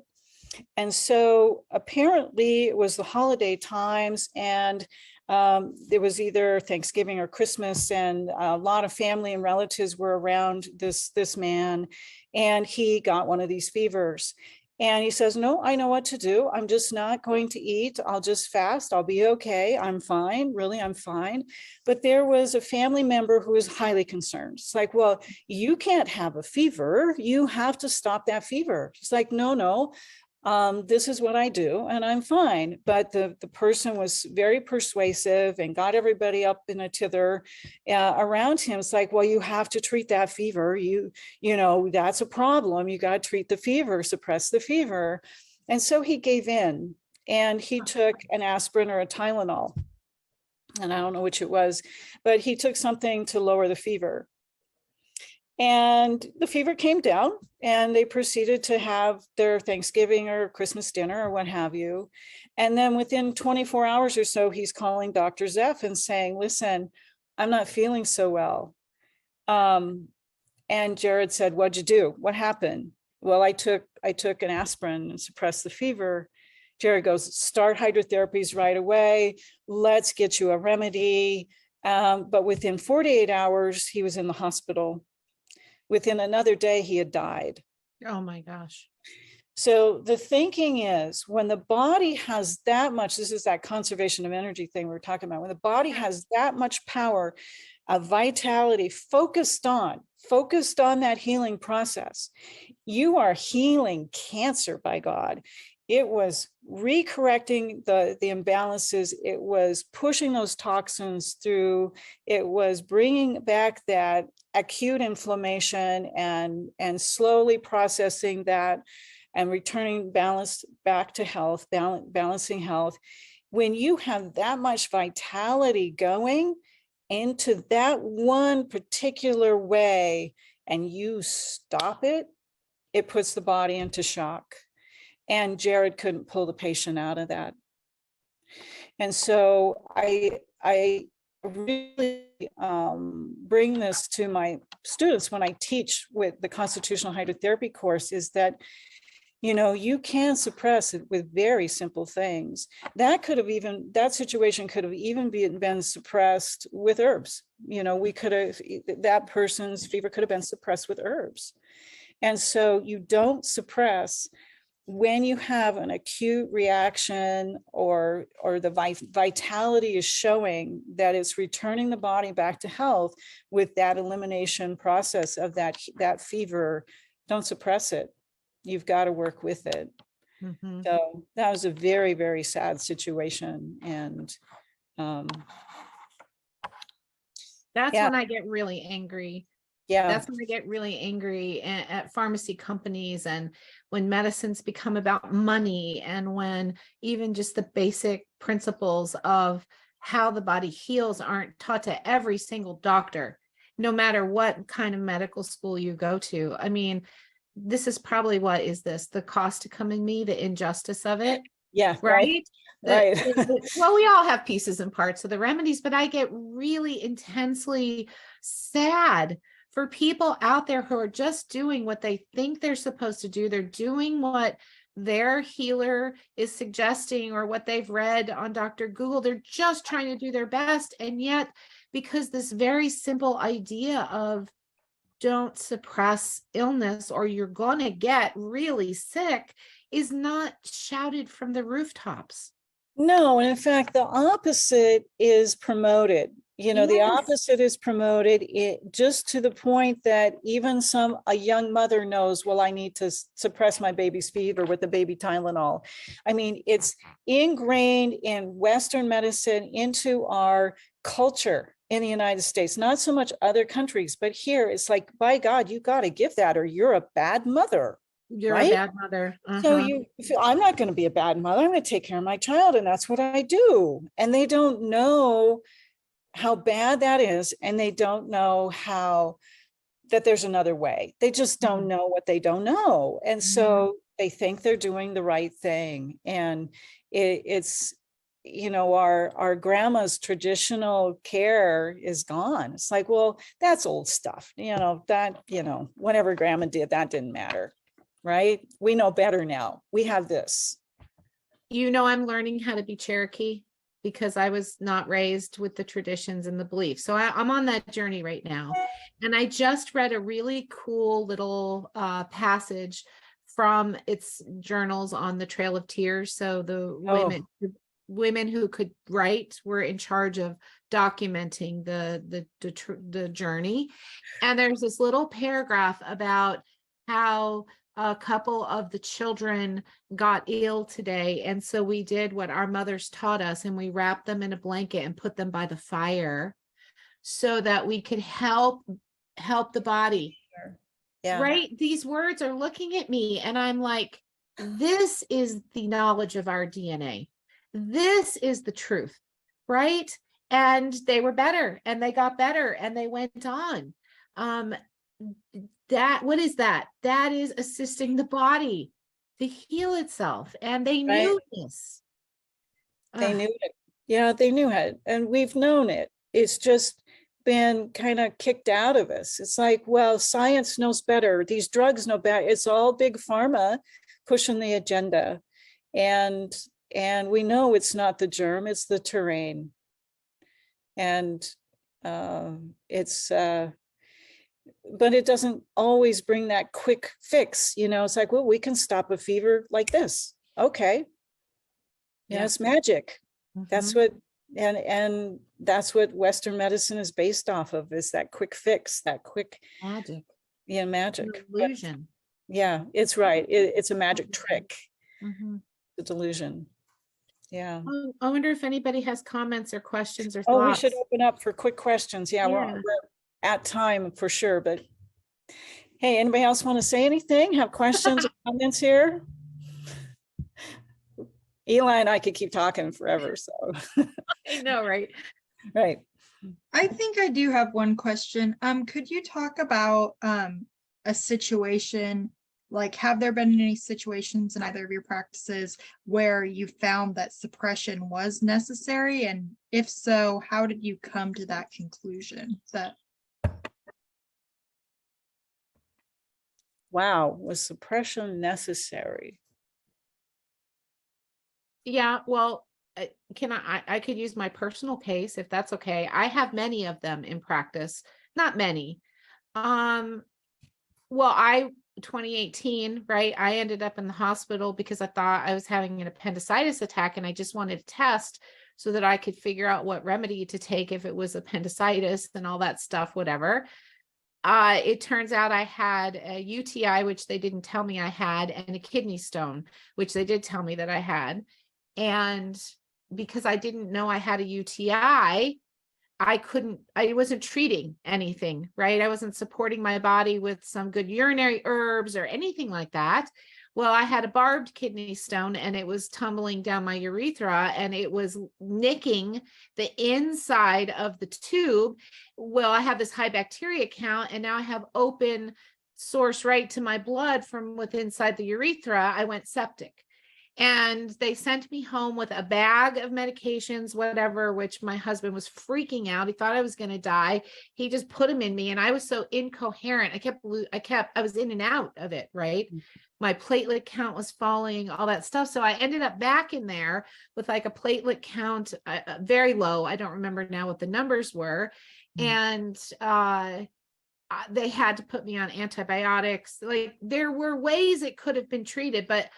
And so apparently it was the holiday times, and there was either Thanksgiving or Christmas, and a lot of family and relatives were around this man, and he got one of these fevers. And he says, no, I know what to do. I'm just not going to eat. I'll just fast. I'll be okay. I'm fine. Really, I'm fine. But there was a family member who was highly concerned. It's like, well, you can't have a fever. You have to stop that fever. He's like, no. This is what I do and I'm fine. But the person was very persuasive and got everybody up in a tither around him. It's like, well, you have to treat that fever. You know, that's a problem. You got to treat the fever, suppress the fever. And so he gave in, and he took an aspirin or a Tylenol. And I don't know which it was, but he took something to lower the fever. And the fever came down, and they proceeded to have their Thanksgiving or Christmas dinner or what have you. And then within 24 hours or so, he's calling Dr. Zeff and saying, listen, I'm not feeling so well. And Jared said, what'd you do? What happened? Well, I took an aspirin and suppressed the fever. Jared goes, start hydrotherapies right away. Let's get you a remedy. But within 48 hours, he was in the hospital. Within another day, he had died. Oh my gosh. So the thinking is, when the body has that much, this is that conservation of energy thing we were talking about, when the body has that much power, a vitality focused on that healing process, you are healing cancer, by God. It was recorrecting the imbalances. It was pushing those toxins through. It was bringing back that acute inflammation and slowly processing that and returning balance back to health, balancing health. When you have that much vitality going into that one particular way and you stop it, it puts the body into shock. And Jared couldn't pull the patient out of that. And so I really bring this to my students when I teach with the constitutional hydrotherapy course, is that, you know, you can suppress it with very simple things. That situation could have even been suppressed with herbs. You know, that person's fever could have been suppressed with herbs. And so you don't suppress when you have an acute reaction or the vitality is showing that it's returning the body back to health with that elimination process of that fever. Don't suppress it. You've got to work with it. Mm-hmm. So that was a very, very sad situation. And That's yeah. when I get really angry. Yeah. That's when I get really angry at pharmacy companies, and when medicines become about money, and when even just the basic principles of how the body heals aren't taught to every single doctor, no matter what kind of medical school you go to. I mean, this is probably, what is this? The cost to come in me, the injustice of it. Yeah. Right. Right. Well, we all have pieces and parts of the remedies, but I get really intensely sad for people out there who are just doing what they think they're supposed to do. They're doing what their healer is suggesting or what they've read on Dr. Google. They're just trying to do their best. And yet, because this very simple idea of don't suppress illness or you're going to get really sick is not shouted from the rooftops. No, and in fact, the opposite is promoted. You know, the Yes. opposite is promoted, just to the point that even a young mother knows, well, I need to suppress my baby's fever with the baby Tylenol. I mean, it's ingrained in Western medicine into our culture in the United States, not so much other countries, but here it's like, by God, you got to give that or you're a bad mother. You're right? a bad mother. So you feel, I'm not going to be a bad mother. I'm going to take care of my child. And that's what I do. And they don't know how bad that is. And they don't know that there's another way. They just don't know what they don't know. And so They think they're doing the right thing. And it's, our grandma's traditional care is gone. It's like, well, that's old stuff, whatever grandma did, that didn't matter, right? We know better now. We have this. I'm learning how to be Cherokee because I was not raised with the traditions and the beliefs. So I'm on that journey right now. And I just read a really cool little passage from its journals on the Trail of Tears. So the women who could write were in charge of documenting the journey. And there's this little paragraph about how a couple of the children got ill today. And so we did what our mothers taught us, and we wrapped them in a blanket and put them by the fire so that we could help the body. Yeah. Right? These words are looking at me and I'm like, this is the knowledge of our DNA. This is the truth, right? And they were better and they got better and they went on. What is that? That is assisting the body to heal itself. And they knew this. They knew it. Yeah, they knew it. And we've known it. It's just been kind of kicked out of us. It's like, well, science knows better. These drugs know better. It's all big pharma pushing the agenda. And we know it's not the germ, it's the terrain. And but it doesn't always bring that quick fix. It's like, well, we can stop a fever like this. Okay. Yeah, it's magic. That's what, and that's what Western medicine is based off of, is that quick fix, that quick magic. Yeah, magic. Illusion. Yeah, it's right. It's a magic trick. The delusion. Yeah. I wonder if anybody has comments or questions or thoughts. Oh, we should open up for quick questions. Yeah, we're at time for sure, but hey, anybody else want to say anything? Have questions or comments here? Eli and I could keep talking forever, so. I know, right? Right. I think I do have one question. Could you talk about a situation, like have there been any situations in either of your practices where you found that suppression was necessary? And if so, how did you come to that conclusion? Wow, was suppression necessary? Yeah, well, I could use my personal case if that's okay. I have many of them in practice, not many. Well, 2018, right? I ended up in the hospital because I thought I was having an appendicitis attack and I just wanted a test so that I could figure out what remedy to take if it was appendicitis and all that stuff, whatever. It turns out I had a UTI, which they didn't tell me I had, and a kidney stone, which they did tell me that I had. And because I didn't know I had a UTI, I wasn't treating anything, right? I wasn't supporting my body with some good urinary herbs or anything like that. Well, I had a barbed kidney stone and it was tumbling down my urethra and it was nicking the inside of the tube. Well, I have this high bacteria count and now I have open source right to my blood from within inside the urethra. I went septic. And they sent me home with a bag of medications, whatever, which my husband was freaking out. He thought I was going to die. He just put them in me. And I was so incoherent. I was in and out of it, right? My platelet count was falling, all that stuff. So I ended up back in there with like a platelet count, very low. I don't remember now what the numbers were. And they had to put me on antibiotics. Like there were ways it could have been treated, but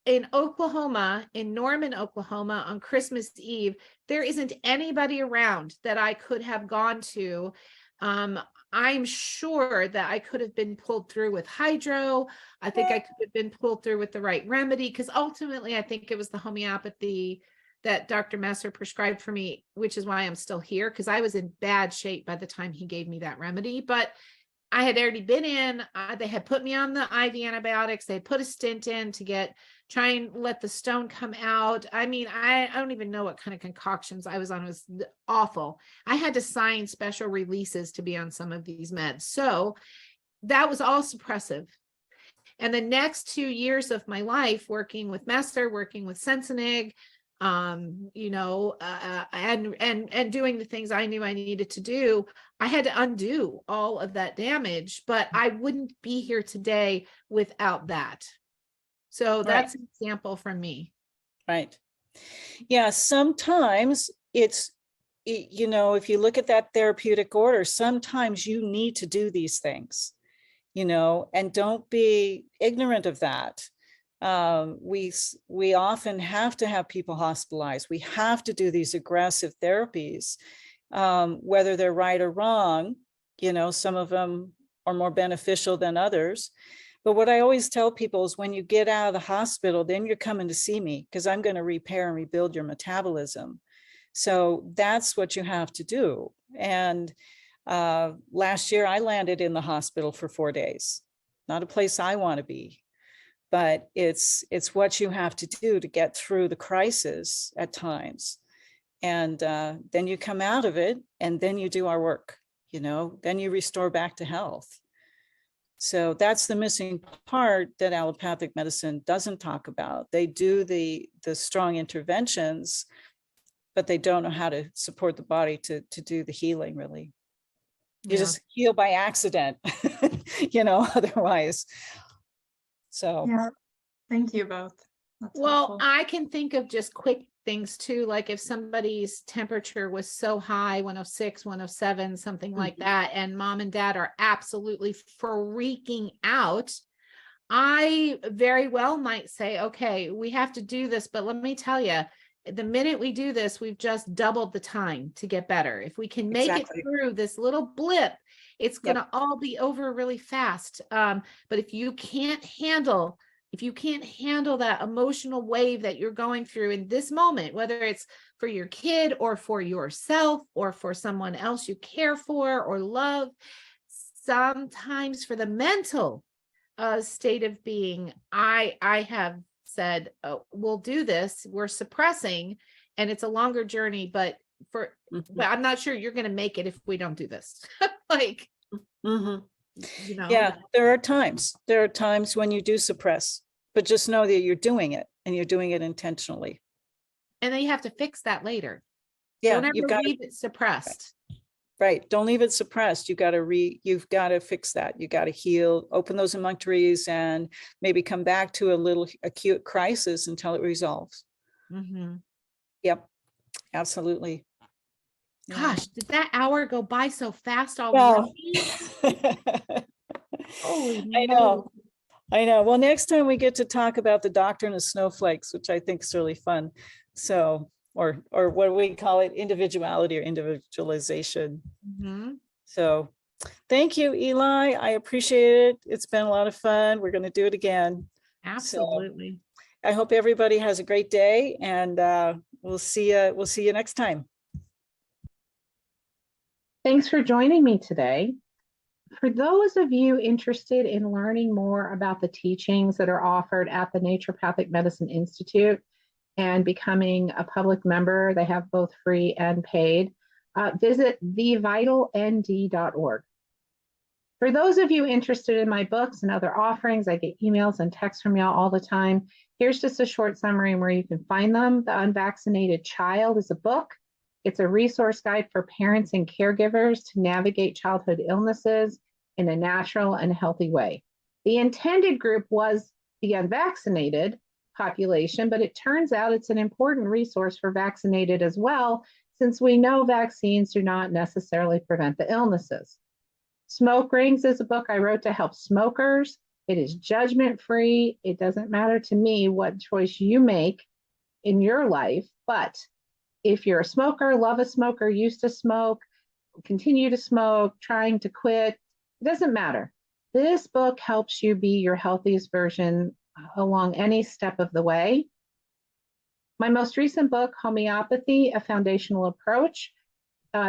in Oklahoma, in Norman, Oklahoma, on Christmas Eve, there isn't anybody around that I could have gone to. I'm sure that I could have been pulled through with hydro. I think I could have been pulled through with the right remedy, because ultimately I think it was the homeopathy that Dr. Messer prescribed for me, which is why I'm still here, because I was in bad shape by the time he gave me that remedy. But I had already been in, they had put me on the IV antibiotics. They had put a stint in to try and let the stone come out. I mean, I don't even know what kind of concoctions I was on. It was awful. I had to sign special releases to be on some of these meds. So that was all suppressive. And the next 2 years of my life working with Messer, working with Sensenig, and doing the things I knew I needed to do, I had to undo all of that damage, but I wouldn't be here today without that. So that's an example from me. Right. Yeah, sometimes if you look at that therapeutic order, sometimes you need to do these things, and don't be ignorant of that. We often have to have people hospitalized. We have to do these aggressive therapies, whether they're right or wrong. Some of them are more beneficial than others. But what I always tell people is when you get out of the hospital, then you're coming to see me because I'm going to repair and rebuild your metabolism. So that's what you have to do. And last year I landed in the hospital for 4 days. Not a place I want to be, but it's what you have to do to get through the crisis at times. And then you come out of it and then you do our work, then you restore back to health. So that's the missing part that allopathic medicine doesn't talk about. They do the strong interventions, but they don't know how to support the body to do the healing, really. You just heal by accident, otherwise. So Yeah, thank you both. That's well, helpful. I can think of just quick things too, like if somebody's temperature was so high, 106, 107, something like that, and mom and dad are absolutely freaking out, I very well might say, okay, we have to do this, but let me tell you, the minute we do this, we've just doubled the time to get better. If we can make it through this little blip, it's going to all be over really fast. But if you can't handle that emotional wave that you're going through in this moment, whether it's for your kid or for yourself or for someone else you care for or love, sometimes for the mental state of being, I have said, oh, we'll do this. We're suppressing, and it's a longer journey, but I'm not sure you're going to make it if we don't do this. Yeah, there are times when you do suppress, but just know that you're doing it and you're doing it intentionally. And then you have to fix that later. Yeah, don't ever leave it suppressed. Right. Don't leave it suppressed. You've got to fix that. You got to heal, open those emunctories, and maybe come back to a little acute crisis until it resolves. Yep, absolutely. Gosh, did that hour go by so fast already? Holy I know. Well, next time we get to talk about the doctrine of snowflakes, which I think is really fun. So, or what we call it, individuality or individualization. So thank you, Eli. I appreciate it. It's been a lot of fun. We're going to do it again. Absolutely. So I hope everybody has a great day, and we'll see you next time. Thanks for joining me today. For those of you interested in learning more about the teachings that are offered at the Naturopathic Medicine Institute and becoming a public member, they have both free and paid, visit thevitalnd.org. For those of you interested in my books and other offerings, I get emails and texts from y'all all the time. Here's just a short summary where you can find them. The Unvaccinated Child is a book. It's a resource guide for parents and caregivers to navigate childhood illnesses in a natural and healthy way. The intended group was the unvaccinated population, but it turns out it's an important resource for vaccinated as well, since we know vaccines do not necessarily prevent the illnesses. Smoke Rings is a book I wrote to help smokers. It is judgment-free. It doesn't matter to me what choice you make in your life, but if you're a smoker, love a smoker, used to smoke, continue to smoke, trying to quit, it doesn't matter. This book helps you be your healthiest version along any step of the way. My most recent book, Homeopathy, A Foundational Approach.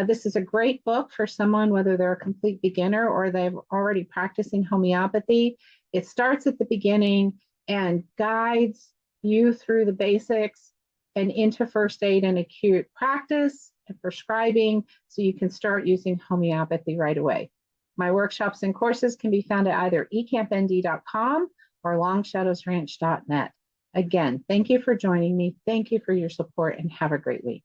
This is a great book for someone, whether they're a complete beginner or they're already practicing homeopathy. It starts at the beginning and guides you through the basics and into first aid and acute practice and prescribing, so you can start using homeopathy right away. My workshops and courses can be found at either ecampnd.com or longshadowsranch.net. Again, thank you for joining me. Thank you for your support and have a great week.